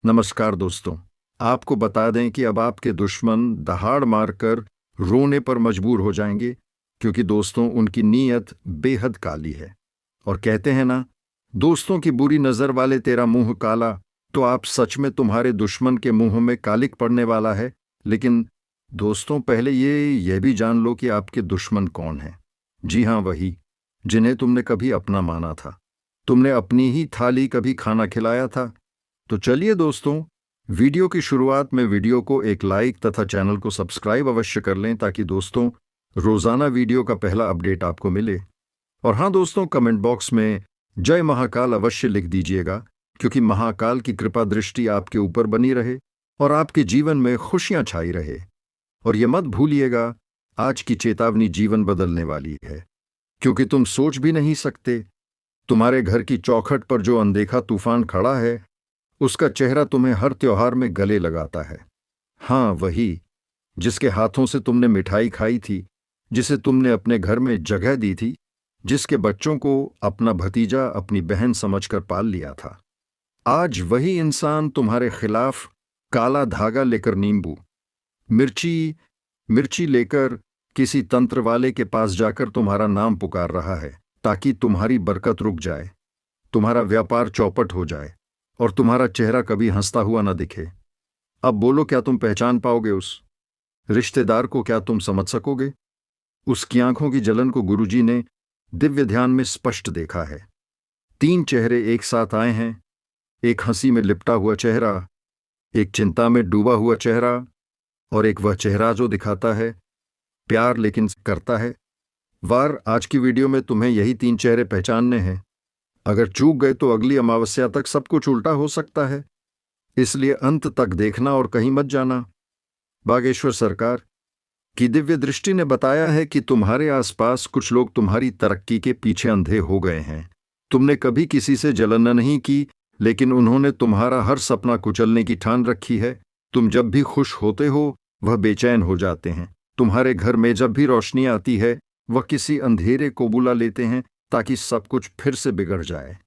नमस्कार दोस्तों। आपको बता दें कि अब आपके दुश्मन दहाड़ मारकर रोने पर मजबूर हो जाएंगे, क्योंकि दोस्तों उनकी नीयत बेहद काली है। और कहते हैं ना, दोस्तों की बुरी नजर वाले तेरा मुंह काला। तो आप सच में तुम्हारे दुश्मन के मुंह में कालिक पड़ने वाला है। लेकिन दोस्तों, पहले यह भी जान लो कि आपके दुश्मन कौन है। जी हाँ, वही जिन्हें तुमने कभी अपना माना था, तुमने अपनी ही थाली कभी खाना खिलाया था। तो चलिए दोस्तों, वीडियो की शुरुआत में वीडियो को एक लाइक तथा चैनल को सब्सक्राइब अवश्य कर लें, ताकि दोस्तों रोजाना वीडियो का पहला अपडेट आपको मिले। और हाँ दोस्तों, कमेंट बॉक्स में जय महाकाल अवश्य लिख दीजिएगा, क्योंकि महाकाल की कृपा दृष्टि आपके ऊपर बनी रहे और आपके जीवन में खुशियां छाई रहे। और ये मत भूलिएगा, आज की चेतावनी जीवन बदलने वाली है, क्योंकि तुम सोच भी नहीं सकते, तुम्हारे घर की चौखट पर जो अनदेखा तूफान खड़ा है, उसका चेहरा तुम्हें हर त्योहार में गले लगाता है। हाँ, वही जिसके हाथों से तुमने मिठाई खाई थी, जिसे तुमने अपने घर में जगह दी थी, जिसके बच्चों को अपना भतीजा अपनी बहन समझकर पाल लिया था। आज वही इंसान तुम्हारे खिलाफ काला धागा लेकर नींबू मिर्ची मिर्ची लेकर किसी तंत्र वाले के पास जाकर तुम्हारा नाम पुकार रहा है, ताकि तुम्हारी बरकत रुक जाए, तुम्हारा व्यापार चौपट हो जाए और तुम्हारा चेहरा कभी हंसता हुआ न दिखे। अब बोलो, क्या तुम पहचान पाओगे उस रिश्तेदार को? क्या तुम समझ सकोगे? उसकी आंखों की जलन को गुरुजी ने दिव्य ध्यान में स्पष्ट देखा है। 3 चेहरे एक साथ आए हैं, एक हंसी में लिपटा हुआ चेहरा, एक चिंता में डूबा हुआ चेहरा, और एक वह चेहरा जो दिखाता है प्यार लेकिन करता है वार। आज की वीडियो में तुम्हें यही 3 चेहरे पहचानने हैं। अगर चूक गए तो अगली अमावस्या तक सब कुछ उल्टा हो सकता है, इसलिए अंत तक देखना और कहीं मत जाना। बागेश्वर सरकार की दिव्य दृष्टि ने बताया है कि तुम्हारे आसपास कुछ लोग तुम्हारी तरक्की के पीछे अंधे हो गए हैं। तुमने कभी किसी से जलन नहीं की, लेकिन उन्होंने तुम्हारा हर सपना कुचलने की ठान रखी है। तुम जब भी खुश होते हो, वह बेचैन हो जाते हैं। तुम्हारे घर में जब भी रोशनी आती है, वह किसी अंधेरे को बुला लेते हैं, ताकि सब कुछ फिर से बिगड़ जाए।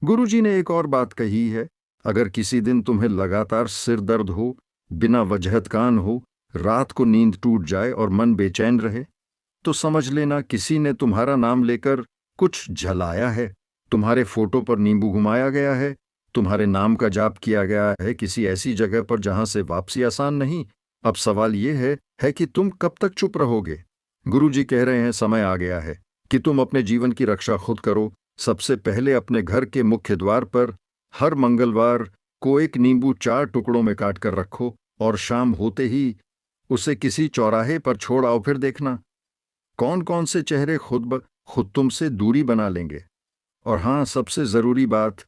गुरुजी ने एक और बात कही है, अगर किसी दिन तुम्हें लगातार सिर दर्द हो, बिना वजह कान हो, रात को नींद टूट जाए और मन बेचैन रहे, तो समझ लेना किसी ने तुम्हारा नाम लेकर कुछ झलाया है। तुम्हारे फोटो पर नींबू घुमाया गया है, तुम्हारे नाम का जाप किया गया है किसी ऐसी जगह पर जहां से वापसी आसान नहीं। अब सवाल यह है कि तुम कब तक चुप रहोगे? गुरुजी कह रहे हैं, समय आ गया है कि तुम अपने जीवन की रक्षा खुद करो। सबसे पहले अपने घर के मुख्य द्वार पर हर मंगलवार को एक नींबू 4 टुकड़ों में काट कर रखो, और शाम होते ही उसे किसी चौराहे पर छोड़ आओ। फिर देखना कौन कौन से चेहरे खुद तुमसे दूरी बना लेंगे। और हाँ, सबसे जरूरी बात,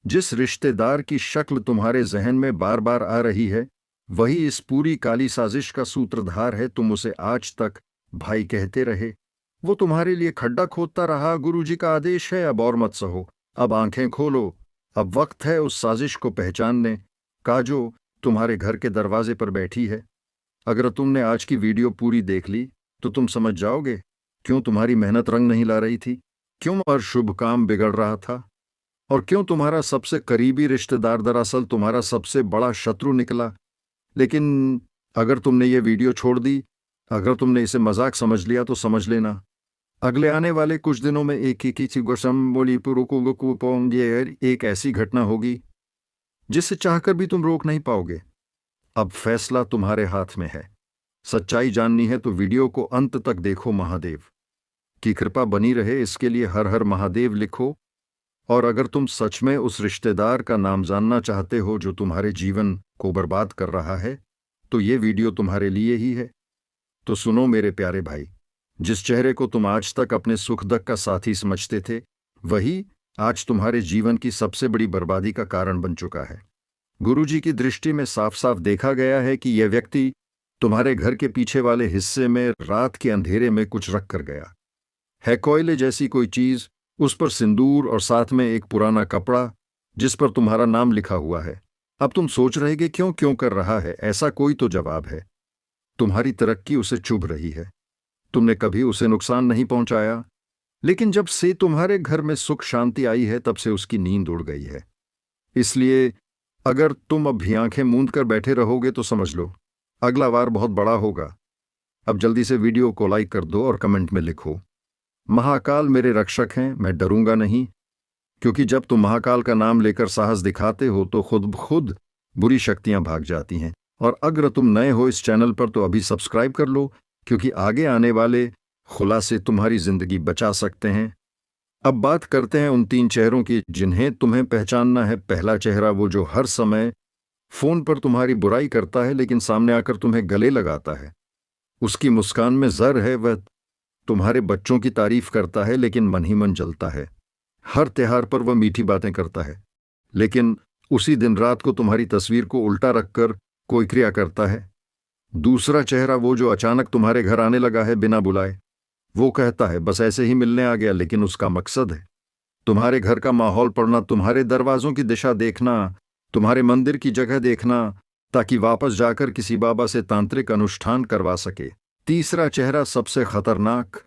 जिस रिश्तेदार की शक्ल तुम्हारे जहन में बार बार आ रही है, वही इस पूरी काली साजिश का सूत्रधार है। तुम उसे आज तक भाई कहते रहे, वो तुम्हारे लिए खड्डा खोदता रहा। गुरुजी का आदेश है, अब और मत सहो, अब आंखें खोलो। अब वक्त है उस साजिश को पहचानने का जो तुम्हारे घर के दरवाजे पर बैठी है। अगर तुमने आज की वीडियो पूरी देख ली, तो तुम समझ जाओगे क्यों तुम्हारी मेहनत रंग नहीं ला रही थी, क्यों हर शुभ काम बिगड़ रहा था, और क्यों तुम्हारा सबसे करीबी रिश्तेदार दरअसल तुम्हारा सबसे बड़ा शत्रु निकला। लेकिन अगर तुमने ये वीडियो छोड़ दी, अगर तुमने इसे मजाक समझ लिया, तो समझ लेना अगले आने वाले कुछ दिनों में एक ऐसी घटना होगी जिसे चाहकर भी तुम रोक नहीं पाओगे। अब फैसला तुम्हारे हाथ में है। सच्चाई जाननी है तो वीडियो को अंत तक देखो। महादेव की कृपा बनी रहे, इसके लिए हर हर महादेव लिखो। और अगर तुम सच में उस रिश्तेदार का नाम जानना चाहते हो जो तुम्हारे जीवन को बर्बाद कर रहा है, तो ये वीडियो तुम्हारे लिए ही है। तो सुनो मेरे प्यारे भाई, जिस चेहरे को तुम आज तक अपने सुख दुख का साथी समझते थे, वही आज तुम्हारे जीवन की सबसे बड़ी बर्बादी का कारण बन चुका है। गुरुजी की दृष्टि में साफ साफ देखा गया है कि यह व्यक्ति तुम्हारे घर के पीछे वाले हिस्से में रात के अंधेरे में कुछ रख कर गया है। कोयले जैसी कोई चीज, उस पर सिंदूर और साथ में एक पुराना कपड़ा जिस पर तुम्हारा नाम लिखा हुआ है। अब तुम सोच रहे कि क्यों क्यों कर रहा है ऐसा? कोई तो जवाब है। तुम्हारी तरक्की उसे चुभ रही है। तुमने कभी उसे नुकसान नहीं पहुंचाया, लेकिन जब से तुम्हारे घर में सुख शांति आई है, तब से उसकी नींद उड़ गई है। इसलिए अगर तुम अब भी आंखें मूंद कर बैठे रहोगे तो समझ लो अगला वार बहुत बड़ा होगा। अब जल्दी से वीडियो को लाइक कर दो और कमेंट में लिखो, महाकाल मेरे रक्षक हैं, मैं डरूंगा नहीं। क्योंकि जब तुम महाकाल का नाम लेकर साहस दिखाते हो तो खुद ब खुद बुरी शक्तियां भाग जाती हैं। और अगर तुम नए हो इस चैनल पर तो अभी सब्सक्राइब कर लो, क्योंकि आगे आने वाले खुलासे तुम्हारी जिंदगी बचा सकते हैं। अब बात करते हैं उन 3 चेहरों की जिन्हें तुम्हें पहचानना है। पहला चेहरा वो जो हर समय फोन पर तुम्हारी बुराई करता है लेकिन सामने आकर तुम्हें गले लगाता है। उसकी मुस्कान में जर है, वह तुम्हारे बच्चों की तारीफ करता है लेकिन मन ही मन जलता है। हर त्योहार पर वह मीठी बातें करता है लेकिन उसी दिन रात को तुम्हारी तस्वीर को उल्टा रखकर कोई क्रिया करता है। दूसरा चेहरा वो जो अचानक तुम्हारे घर आने लगा है बिना बुलाए। वो कहता है बस ऐसे ही मिलने आ गया, लेकिन उसका मकसद है तुम्हारे घर का माहौल पढ़ना, तुम्हारे दरवाजों की दिशा देखना, तुम्हारे मंदिर की जगह देखना, ताकि वापस जाकर किसी बाबा से तांत्रिक अनुष्ठान करवा सके। तीसरा चेहरा सबसे खतरनाक,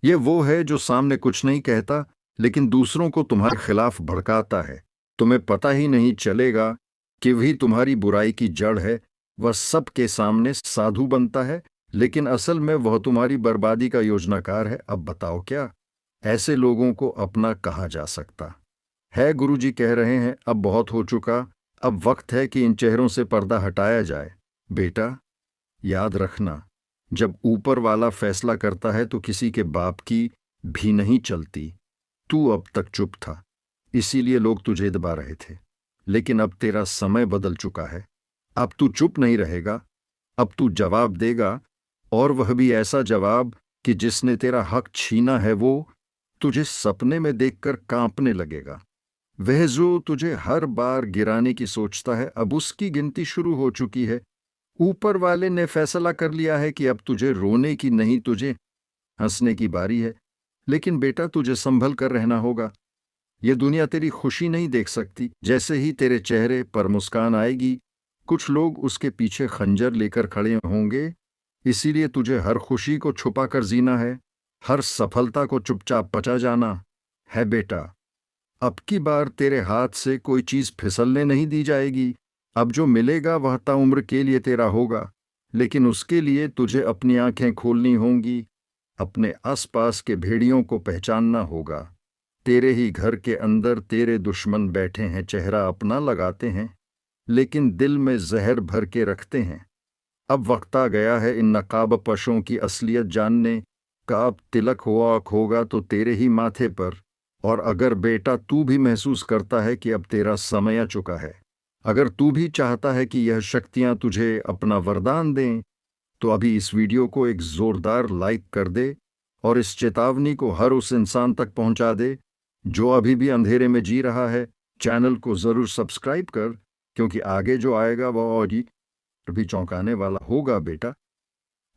ये वो है जो सामने कुछ नहीं कहता लेकिन दूसरों को तुम्हारे खिलाफ भड़काता है। तुम्हें पता ही नहीं चलेगा कि वही तुम्हारी बुराई की जड़ है। वह सबके सामने साधु बनता है लेकिन असल में वह तुम्हारी बर्बादी का योजनाकार है। अब बताओ क्या ऐसे लोगों को अपना कहा जा सकता है? गुरुजी कह रहे हैं अब बहुत हो चुका, अब वक्त है कि इन चेहरों से पर्दा हटाया जाए। बेटा याद रखना, जब ऊपर वाला फैसला करता है तो किसी के बाप की भी नहीं चलती। तू अब तक चुप था, इसीलिए लोग तुझे दबा रहे थे, लेकिन अब तेरा समय बदल चुका है। अब तू चुप नहीं रहेगा, अब तू जवाब देगा, और वह भी ऐसा जवाब कि जिसने तेरा हक छीना है वो तुझे सपने में देखकर कांपने लगेगा। वह जो तुझे हर बार गिराने की सोचता है, अब उसकी गिनती शुरू हो चुकी है। ऊपर वाले ने फैसला कर लिया है कि अब तुझे रोने की नहीं, तुझे हंसने की बारी है। लेकिन बेटा तुझे संभल कर रहना होगा। ये दुनिया तेरी खुशी नहीं देख सकती। जैसे ही तेरे चेहरे पर मुस्कान आएगी, कुछ लोग उसके पीछे खंजर लेकर खड़े होंगे। इसीलिए तुझे हर खुशी को छुपा कर जीना है, हर सफलता को चुपचाप पचा जाना है। बेटा अब की बार तेरे हाथ से कोई चीज फिसलने नहीं दी जाएगी। अब जो मिलेगा वह ताउम्र के लिए तेरा होगा, लेकिन उसके लिए तुझे अपनी आंखें खोलनी होंगी, अपने आसपास के भेड़ियों को पहचानना होगा। तेरे ही घर के अंदर तेरे दुश्मन बैठे हैं, चेहरा अपना लगाते हैं लेकिन दिल में जहर भर के रखते हैं। अब वक्त आ गया है इन नकाबपोशों की असलियत जानने का। अब तिलक हुआ होगा तो तेरे ही माथे पर। और अगर बेटा तू भी महसूस करता है कि अब तेरा समय आ चुका है, अगर तू भी चाहता है कि यह शक्तियां तुझे अपना वरदान दें, तो अभी इस वीडियो को एक जोरदार लाइक कर दे और इस चेतावनी को हर उस इंसान तक पहुंचा दे जो अभी भी अंधेरे में जी रहा है। चैनल को जरूर सब्सक्राइब कर, क्योंकि आगे जो आएगा वह और भी चौंकाने वाला होगा। बेटा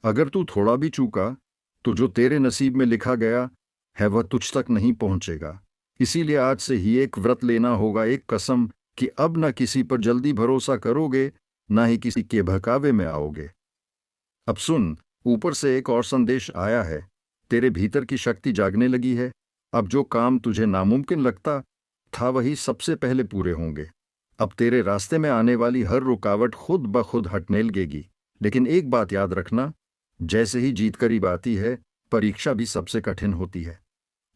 अगर तू थोड़ा भी चूका तो जो तेरे नसीब में लिखा गया है वह तुझ तक नहीं पहुंचेगा। इसीलिए आज से ही एक व्रत लेना होगा, एक कसम कि अब न किसी पर जल्दी भरोसा करोगे, ना ही किसी के बहकावे में आओगे। अब सुन, ऊपर से एक और संदेश आया है। तेरे भीतर की शक्ति जागने लगी है। अब जो काम तुझे नामुमकिन लगता था वही सबसे पहले पूरे होंगे। अब तेरे रास्ते में आने वाली हर रुकावट खुद ब खुद हटने लगेगी। लेकिन एक बात याद रखना, जैसे ही जीत करीब आती है, परीक्षा भी सबसे कठिन होती है।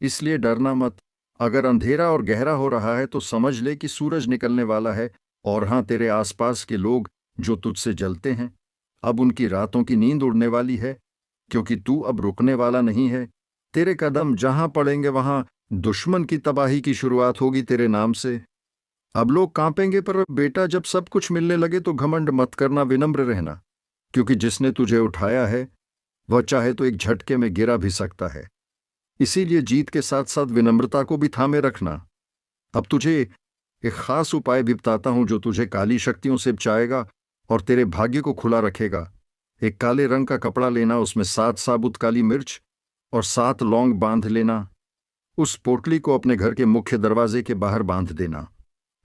इसलिए डरना मत। अगर अंधेरा और गहरा हो रहा है तो समझ ले कि सूरज निकलने वाला है। और हाँ, तेरे आसपास के लोग जो तुझसे जलते हैं, अब उनकी रातों की नींद उड़ने वाली है, क्योंकि तू अब रुकने वाला नहीं है। तेरे कदम जहां पड़ेंगे वहां दुश्मन की तबाही की शुरुआत होगी तेरे नाम से। अब लोग कांपेंगे, पर बेटा जब सब कुछ मिलने लगे तो घमंड मत करना, विनम्र रहना, क्योंकि जिसने तुझे उठाया है वह चाहे तो एक झटके में गिरा भी सकता है। इसीलिए जीत के साथ साथ विनम्रता को भी थामे रखना। अब तुझे एक खास उपाय भी बताता हूं जो तुझे काली शक्तियों से बचाएगा और तेरे भाग्य को खुला रखेगा। एक काले रंग का कपड़ा लेना, उसमें 7 साबुत काली मिर्च और 7 लौंग बांध लेना। उस पोटली को अपने घर के मुख्य दरवाजे के बाहर बांध देना।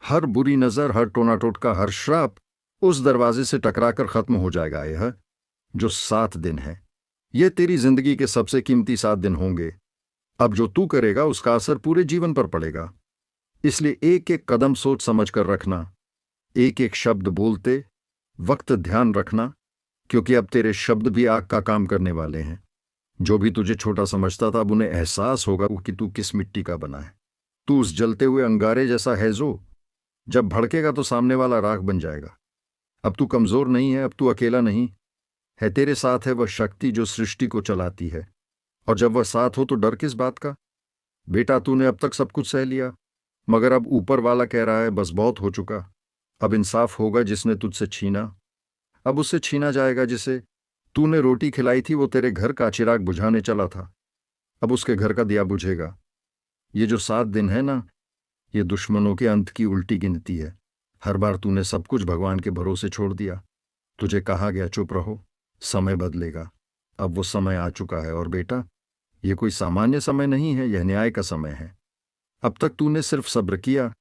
हर बुरी नजर, हर टोना टोटका, हर श्राप उस दरवाजे से टकराकर खत्म हो जाएगा। यह जो 7 दिन है, ये तेरी जिंदगी के सबसे कीमती 7 दिन होंगे। अब जो तू करेगा उसका असर पूरे जीवन पर पड़ेगा। इसलिए एक एक कदम सोच समझ कर रखना। एक एक शब्द बोलते वक्त ध्यान रखना, क्योंकि अब तेरे शब्द भी आग का काम करने वाले हैं। जो भी तुझे छोटा समझता था, अब उन्हें एहसास होगा कि तू किस मिट्टी का बना है। तू उस जलते हुए अंगारे जैसा है जो जब भड़केगा तो सामने वाला राख बन जाएगा। अब तू कमजोर नहीं है, अब तू अकेला नहीं है, तेरे साथ है वह शक्ति जो सृष्टि को चलाती है। और जब वह साथ हो तो डर किस बात का? बेटा, तूने अब तक सब कुछ सह लिया, मगर अब ऊपर वाला कह रहा है बस बहुत हो चुका। अब इंसाफ होगा, जिसने तुझसे छीना अब उससे छीना जाएगा। जिसे तूने रोटी खिलाई थी वो तेरे घर का चिराग बुझाने चला था, अब उसके घर का दिया बुझेगा। ये जो 7 दिन है ना, ये दुश्मनों के अंत की उल्टी गिनती है। हर बार तूने सब कुछ भगवान के भरोसे छोड़ दिया। तुझे कहा गया चुप रहो, समय बदलेगा। अब वो समय आ चुका है। और बेटा, ये कोई सामान्य समय नहीं है, यह न्याय का समय है। अब तक तूने सिर्फ सब्र किया,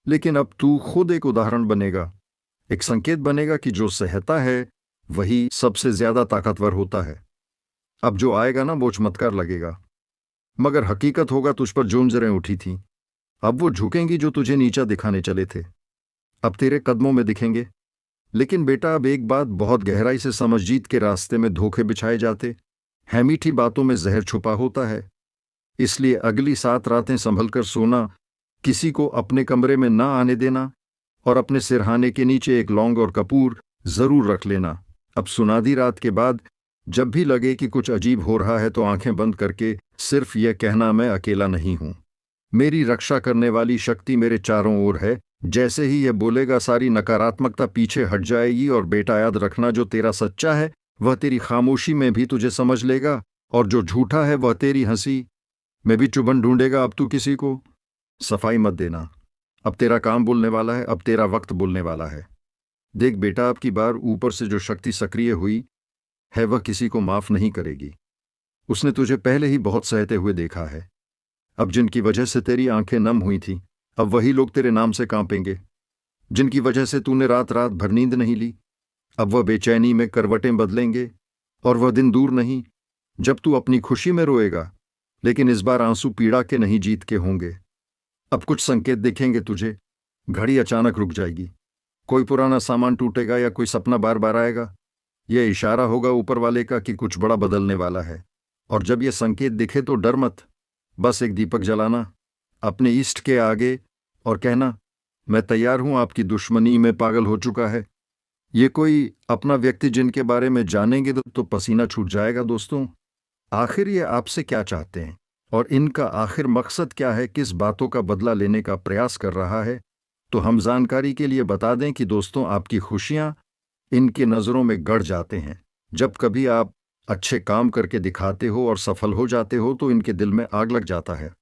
लेकिन अब तू खुद एक उदाहरण बनेगा, एक संकेत बनेगा कि जो सहता है वही सबसे ज्यादा ताकतवर होता है। अब जो आएगा ना वो चमत्कार लगेगा, मगर हकीकत होगा तुझ पर जो नजरें उठी थीं, अब वो झुकेंगी जो तुझे नीचा दिखाने चले थे, अब तेरे कदमों में दिखेंगे। लेकिन बेटा, अब एक बात बहुत गहराई से समझ, जीत के रास्ते में धोखे बिछाए जाते हैं, मीठी बातों में जहर छुपा होता है। इसलिए अगली 7 रातें संभल कर सोना, किसी को अपने कमरे में ना आने देना, और अपने सिरहाने के नीचे एक लौंग और कपूर जरूर रख लेना। अब सुनादी रात के बाद जब भी लगे कि कुछ अजीब हो रहा है तो आंखें बंद करके सिर्फ यह कहना, मैं अकेला नहीं हूं, मेरी रक्षा करने वाली शक्ति मेरे चारों ओर है। जैसे ही यह बोलेगा सारी नकारात्मकता पीछे हट जाएगी। और बेटा, याद रखना, जो तेरा सच्चा है वह तेरी खामोशी में भी तुझे समझ लेगा, और जो झूठा है वह तेरी हंसी में भी चुभन ढूंढेगा। अब तू किसी को सफाई मत देना, अब तेरा काम बोलने वाला है, अब तेरा वक्त बोलने वाला है। देख बेटा, अब की बार ऊपर से जो शक्ति सक्रिय हुई है वह किसी को माफ नहीं करेगी। उसने तुझे पहले ही बहुत सहते हुए देखा है। अब जिनकी वजह से तेरी आंखें नम हुई थीं, अब वही लोग तेरे नाम से कांपेंगे। जिनकी वजह से तूने रात रात भर नींद नहीं ली, अब वह बेचैनी में करवटें बदलेंगे। और वह दिन दूर नहीं जब तू अपनी खुशी में रोएगा, लेकिन इस बार आंसू पीड़ा के नहीं, जीत के होंगे। अब कुछ संकेत दिखेंगे तुझे, घड़ी अचानक रुक जाएगी, कोई पुराना सामान टूटेगा या कोई सपना बार बार आएगा। यह इशारा होगा ऊपर वाले का कि कुछ बड़ा बदलने वाला है। और जब यह संकेत दिखे तो डर मत, बस एक दीपक जलाना अपने इष्ट के आगे और कहना, मैं तैयार हूं, आपकी दुश्मनी में पागल हो चुका है। ये कोई अपना व्यक्ति जिनके बारे में जानेंगे तो पसीना छूट जाएगा। दोस्तों, आखिर ये आपसे क्या चाहते हैं और इनका आखिर मकसद क्या है, किस बातों का बदला लेने का प्रयास कर रहा है? तो हम जानकारी के लिए बता दें कि दोस्तों, आपकी खुशियां इनके नज़रों में गड़ जाते हैं। जब कभी आप अच्छे काम करके दिखाते हो और सफल हो जाते हो तो इनके दिल में आग लग जाता है।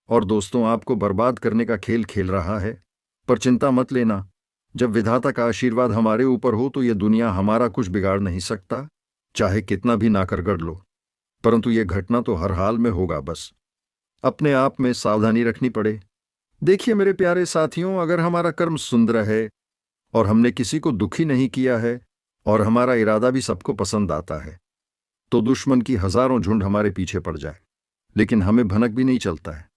और दोस्तों, आपको बर्बाद करने का खेल खेल रहा है। पर चिंता मत लेना, जब विधाता का आशीर्वाद हमारे ऊपर हो तो यह दुनिया हमारा कुछ बिगाड़ नहीं सकता, चाहे कितना भी ना कर गढ़ लो। परंतु यह घटना तो हर हाल में होगा, बस अपने आप में सावधानी रखनी पड़े। देखिए मेरे प्यारे साथियों, अगर हमारा कर्म सुंदर है और हमने किसी को दुखी नहीं किया है और हमारा इरादा भी सबको पसंद आता है, तो दुश्मन की हजारों झुंड हमारे पीछे पड़ जाए, लेकिन हमें भनक भी नहीं चलता है।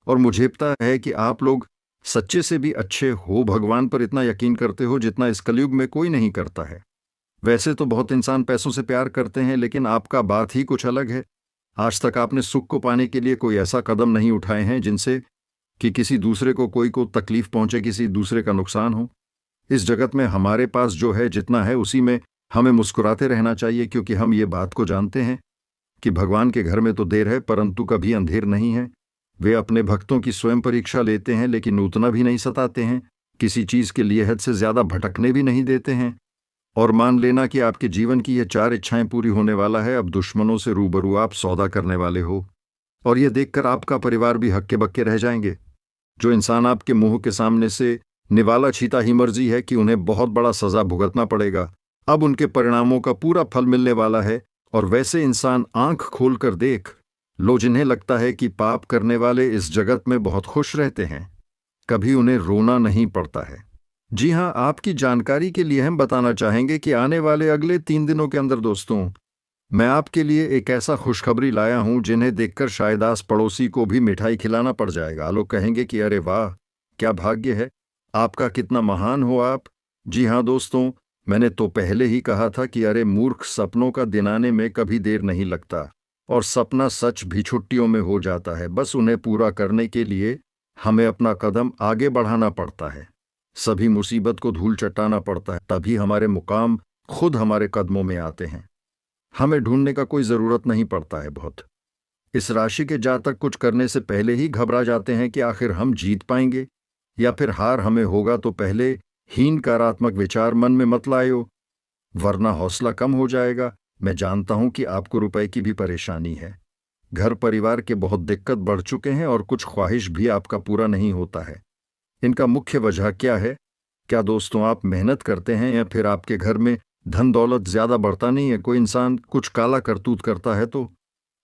और मुझे पता है कि आप लोग सच्चे से भी अच्छे हो, भगवान पर इतना यकीन करते हो जितना इस कलयुग में कोई नहीं करता है। वैसे तो बहुत इंसान पैसों से प्यार करते हैं, लेकिन आपका बात ही कुछ अलग है। आज तक आपने सुख को पाने के लिए कोई ऐसा कदम नहीं उठाए हैं जिनसे कि किसी दूसरे को तकलीफ पहुंचे, किसी दूसरे का नुकसान हो। इस जगत में हमारे पास जो है, जितना है, उसी में हमें मुस्कुराते रहना चाहिए, क्योंकि हम ये बात को जानते हैं कि भगवान के घर में तो देर है परंतु कभी अंधेर नहीं है। वे अपने भक्तों की स्वयं परीक्षा लेते हैं, लेकिन उतना भी नहीं सताते हैं, किसी चीज के लिए हद से ज्यादा भटकने भी नहीं देते हैं। और मान लेना कि आपके जीवन की ये 4 इच्छाएं पूरी होने वाला है। अब दुश्मनों से रूबरू आप सौदा करने वाले हो, और ये देखकर आपका परिवार भी हक्के बक्के रह जाएंगे। जो इंसान आपके मुंह के सामने से निवाला छीता ही मर्जी है कि उन्हें बहुत बड़ा सजा भुगतना पड़ेगा, अब उनके परिणामों का पूरा फल मिलने वाला है। और वैसे इंसान आंख खोलकर देख लो जिन्हें लगता है कि पाप करने वाले इस जगत में बहुत खुश रहते हैं, कभी उन्हें रोना नहीं पड़ता है। जी हां, आपकी जानकारी के लिए हम बताना चाहेंगे कि आने वाले अगले 3 दिनों के अंदर दोस्तों, मैं आपके लिए एक ऐसा खुशखबरी लाया हूं जिन्हें देखकर शायद आस पड़ोसी को भी मिठाई खिलाना पड़ जाएगा। लोग कहेंगे कि अरे वाह, क्या भाग्य है आपका, कितना महान हो आप जी हाँ दोस्तों, मैंने तो पहले ही कहा था कि अरे मूर्ख, सपनों का दिन आने में कभी देर नहीं लगता और सपना सच भी छुट्टियों में हो जाता है। बस उन्हें पूरा करने के लिए हमें अपना कदम आगे बढ़ाना पड़ता है। सभी मुसीबत को धूल चटाना पड़ता है, तभी हमारे मुकाम खुद हमारे कदमों में आते हैं। हमें ढूंढने का कोई जरूरत नहीं पड़ता है बहुत। इस राशि के जातक कुछ करने से पहले ही घबरा जाते हैं कि आखिर हम जीत पाएंगे या फिर हार हमें होगा, तो पहले हीन नकारात्मक विचार मन में मत लायो, वरना हौसला कम हो जाएगा। मैं जानता हूं कि आपको रुपए की भी परेशानी है, घर परिवार के बहुत दिक्कत बढ़ चुके हैं और कुछ ख्वाहिश भी आपका पूरा नहीं होता है। इनका मुख्य वजह क्या है? क्या दोस्तों आप मेहनत करते हैं या फिर आपके घर में धन दौलत ज्यादा बढ़ता नहीं है? कोई इंसान कुछ काला करतूत करता है तो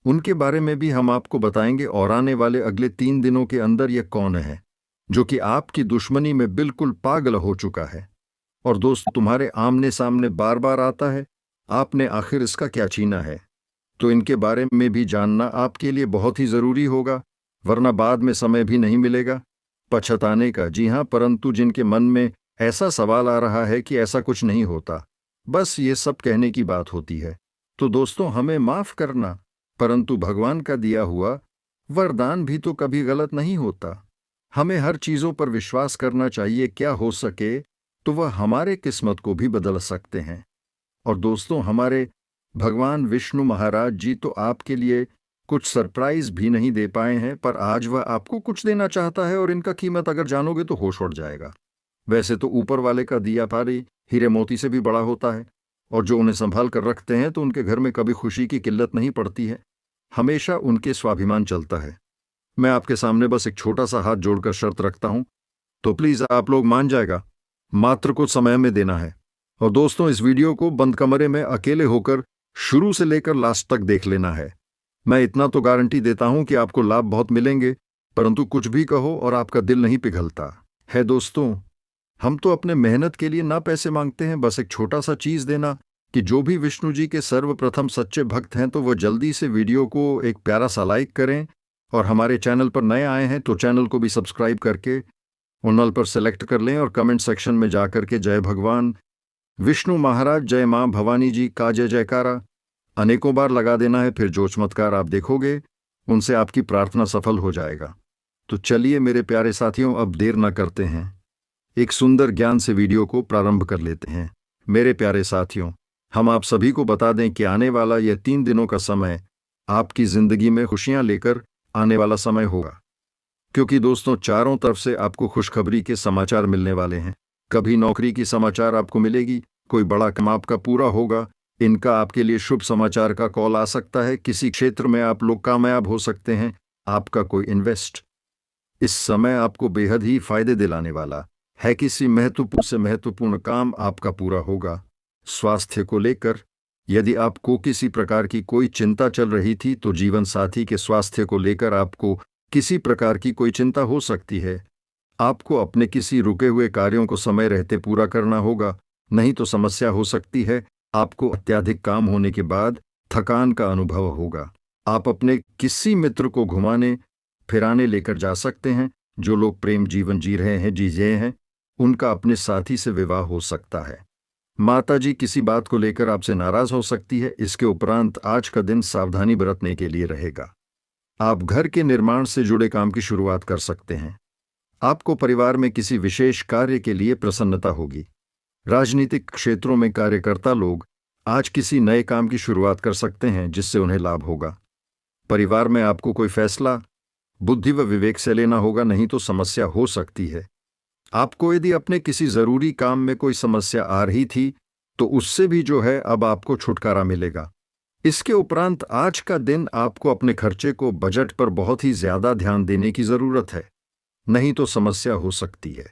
उनके बारे में भी हम आपको बताएंगे। और आने वाले अगले 3 दिनों के अंदर यह कौन है जो कि आपकी दुश्मनी में बिल्कुल पागल हो चुका है और दोस्त तुम्हारे आमने सामने बार बार आता है, आपने आखिर इसका क्या छीना है? तो इनके बारे में भी जानना आपके लिए बहुत ही जरूरी होगा, वरना बाद में समय भी नहीं मिलेगा पछताने का। जी हाँ, परंतु जिनके मन में ऐसा सवाल आ रहा है कि ऐसा कुछ नहीं होता, बस ये सब कहने की बात होती है, तो दोस्तों हमें माफ करना, परंतु भगवान का दिया हुआ वरदान भी तो कभी गलत नहीं होता। हमें हर चीजों पर विश्वास करना चाहिए, क्या हो सके तो वह हमारे किस्मत को भी बदल सकते हैं। और दोस्तों हमारे भगवान विष्णु महाराज जी तो आपके लिए कुछ सरप्राइज भी नहीं दे पाए हैं, पर आज वह आपको कुछ देना चाहता है और इनका कीमत अगर जानोगे तो होश उड़ जाएगा। वैसे तो ऊपर वाले का दिया पारी हीरे मोती से भी बड़ा होता है और जो उन्हें संभाल कर रखते हैं तो उनके घर में कभी खुशी की किल्लत नहीं पड़ती है, हमेशा उनके स्वाभिमान चलता है। मैं आपके सामने बस एक छोटा सा हाथ जोड़कर शर्त रखता हूं, तो प्लीज आप लोग मान जाएगा, मात्र कुछ समय में देना है। और दोस्तों इस वीडियो को बंद कमरे में अकेले होकर शुरू से लेकर लास्ट तक देख लेना है। मैं इतना तो गारंटी देता हूं कि आपको लाभ बहुत मिलेंगे, परंतु कुछ भी कहो और आपका दिल नहीं पिघलता है। दोस्तों हम तो अपने मेहनत के लिए ना पैसे मांगते हैं, बस एक छोटा सा चीज देना कि जो भी विष्णु जी के सर्वप्रथम सच्चे भक्त हैं तो वो जल्दी से वीडियो को एक प्यारा सा लाइक करें, और हमारे चैनल पर नए आए हैं तो चैनल को भी सब्सक्राइब करके उन्नल पर सेलेक्ट कर लें और कमेंट सेक्शन में जाकर के जय भगवान विष्णु महाराज, जय मां भवानी जी का जय जयकारा अनेकों बार लगा देना है। फिर जो चमत्कार आप देखोगे उनसे आपकी प्रार्थना सफल हो जाएगा। तो चलिए मेरे प्यारे साथियों, अब देर न करते हैं, एक सुंदर ज्ञान से वीडियो को प्रारंभ कर लेते हैं। मेरे प्यारे साथियों, हम आप सभी को बता दें कि आने वाला यह 3 दिनों का समय आपकी जिंदगी में खुशियां लेकर आने वाला समय होगा, क्योंकि दोस्तों चारों तरफ से आपको खुशखबरी के समाचार मिलने वाले हैं। कभी नौकरी की समाचार आपको मिलेगी, कोई बड़ा काम आपका पूरा होगा, इनका आपके लिए शुभ समाचार का कॉल आ सकता है, किसी क्षेत्र में आप लोग कामयाब हो सकते हैं, आपका कोई इन्वेस्ट इस समय आपको बेहद ही फायदे दिलाने वाला है, किसी महत्वपूर्ण से महत्वपूर्ण काम आपका पूरा होगा। स्वास्थ्य को लेकर यदि आपको किसी प्रकार की कोई चिंता चल रही थी तो जीवन साथी के स्वास्थ्य को लेकर आपको किसी प्रकार की कोई चिंता हो सकती है। आपको अपने किसी रुके हुए कार्यों को समय रहते पूरा करना होगा, नहीं तो समस्या हो सकती है। आपको अत्यधिक काम होने के बाद थकान का अनुभव होगा। आप अपने किसी मित्र को घुमाने फिराने लेकर जा सकते हैं। जो लोग प्रेम जीवन जी रहे हैं, जी रहे हैं, उनका अपने साथी से विवाह हो सकता है। माताजी किसी बात को लेकर आपसे नाराज हो सकती है। इसके उपरांत आज का दिन सावधानी बरतने के लिए रहेगा। आप घर के निर्माण से जुड़े काम की शुरुआत कर सकते हैं। आपको परिवार में किसी विशेष कार्य के लिए प्रसन्नता होगी। राजनीतिक क्षेत्रों में कार्यकर्ता लोग आज किसी नए काम की शुरुआत कर सकते हैं जिससे उन्हें लाभ होगा। परिवार में आपको कोई फैसला बुद्धि व विवेक से लेना होगा, नहीं तो समस्या हो सकती है। आपको यदि अपने किसी जरूरी काम में कोई समस्या आ रही थी तो उससे भी जो है अब आपको छुटकारा मिलेगा। इसके उपरांत आज का दिन आपको अपने खर्चे को बजट पर बहुत ही ज्यादा ध्यान देने की जरूरत है, नहीं तो समस्या हो सकती है।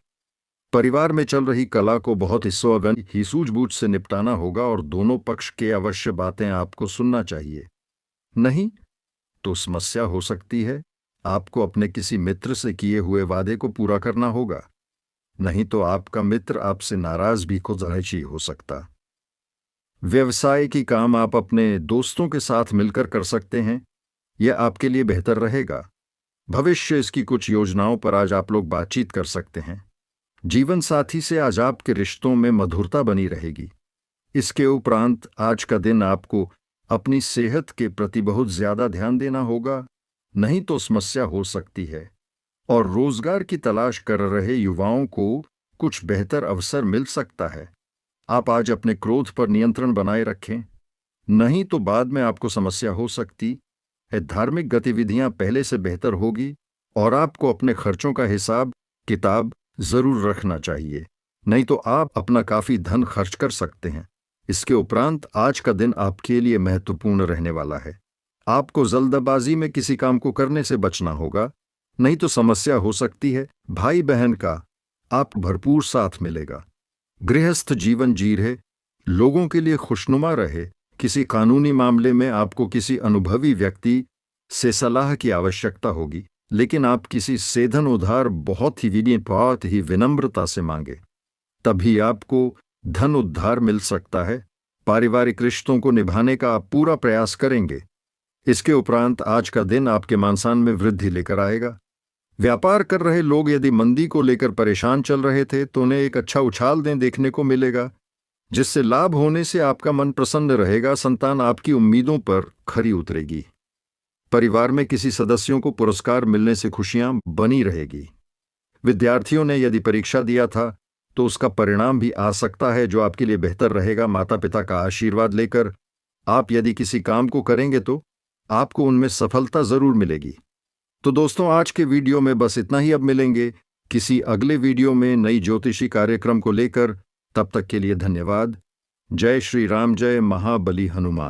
परिवार में चल रही कला को बहुत ही सूझबूझ से निपटाना होगा और दोनों पक्ष के अवश्य बातें आपको सुनना चाहिए, नहीं तो समस्या हो सकती है। आपको अपने किसी मित्र से किए हुए वादे को पूरा करना होगा, नहीं तो आपका मित्र आपसे नाराज भी खुद हो सकता। व्यवसाय की काम आप अपने दोस्तों के साथ मिलकर कर सकते हैं, यह आपके लिए बेहतर रहेगा। भविष्य इसकी कुछ योजनाओं पर आज आप लोग बातचीत कर सकते हैं। जीवन साथी से आज आपके रिश्तों में मधुरता बनी रहेगी। इसके उपरांत आज का दिन आपको अपनी सेहत के प्रति बहुत ज्यादा ध्यान देना होगा, नहीं तो समस्या हो सकती है। और रोजगार की तलाश कर रहे युवाओं को कुछ बेहतर अवसर मिल सकता है। आप आज अपने क्रोध पर नियंत्रण बनाए रखें, नहीं तो बाद में आपको समस्या हो सकती है। धार्मिक गतिविधियां पहले से बेहतर होगी और आपको अपने खर्चों का हिसाब किताब जरूर रखना चाहिए, नहीं तो आप अपना काफी धन खर्च कर सकते हैं। इसके उपरांत आज का दिन आपके लिए महत्वपूर्ण रहने वाला है। आपको जल्दबाजी में किसी काम को करने से बचना होगा, नहीं तो समस्या हो सकती है। भाई बहन का आप भरपूर साथ मिलेगा। गृहस्थ जीवन जी रहे लोगों के लिए खुशनुमा रहे। किसी कानूनी मामले में आपको किसी अनुभवी व्यक्ति से सलाह की आवश्यकता होगी, लेकिन आप किसी सेधन उधार बहुत ही विनम्रता से मांगे, तभी आपको धन उद्धार मिल सकता है। पारिवारिक रिश्तों को निभाने का आप पूरा प्रयास करेंगे। इसके उपरांत आज का दिन आपके मानसान में वृद्धि लेकर आएगा। व्यापार कर रहे लोग यदि मंदी को लेकर परेशान चल रहे थे तो उन्हें एक अच्छा उछाल देखने को मिलेगा, जिससे लाभ होने से आपका मन प्रसन्न रहेगा। संतान आपकी उम्मीदों पर खरी उतरेगी। परिवार में किसी सदस्यों को पुरस्कार मिलने से खुशियां बनी रहेगी। विद्यार्थियों ने यदि परीक्षा दिया था तो उसका परिणाम भी आ सकता है, जो आपके लिए बेहतर रहेगा। माता पिता का आशीर्वाद लेकर आप यदि किसी काम को करेंगे तो आपको उनमें सफलता जरूर मिलेगी। तो दोस्तों, आज के वीडियो में बस इतना ही। अब मिलेंगे किसी अगले वीडियो में नई ज्योतिषी कार्यक्रम को लेकर। तब तक के लिए धन्यवाद। जय श्री राम, जय महाबली हनुमान।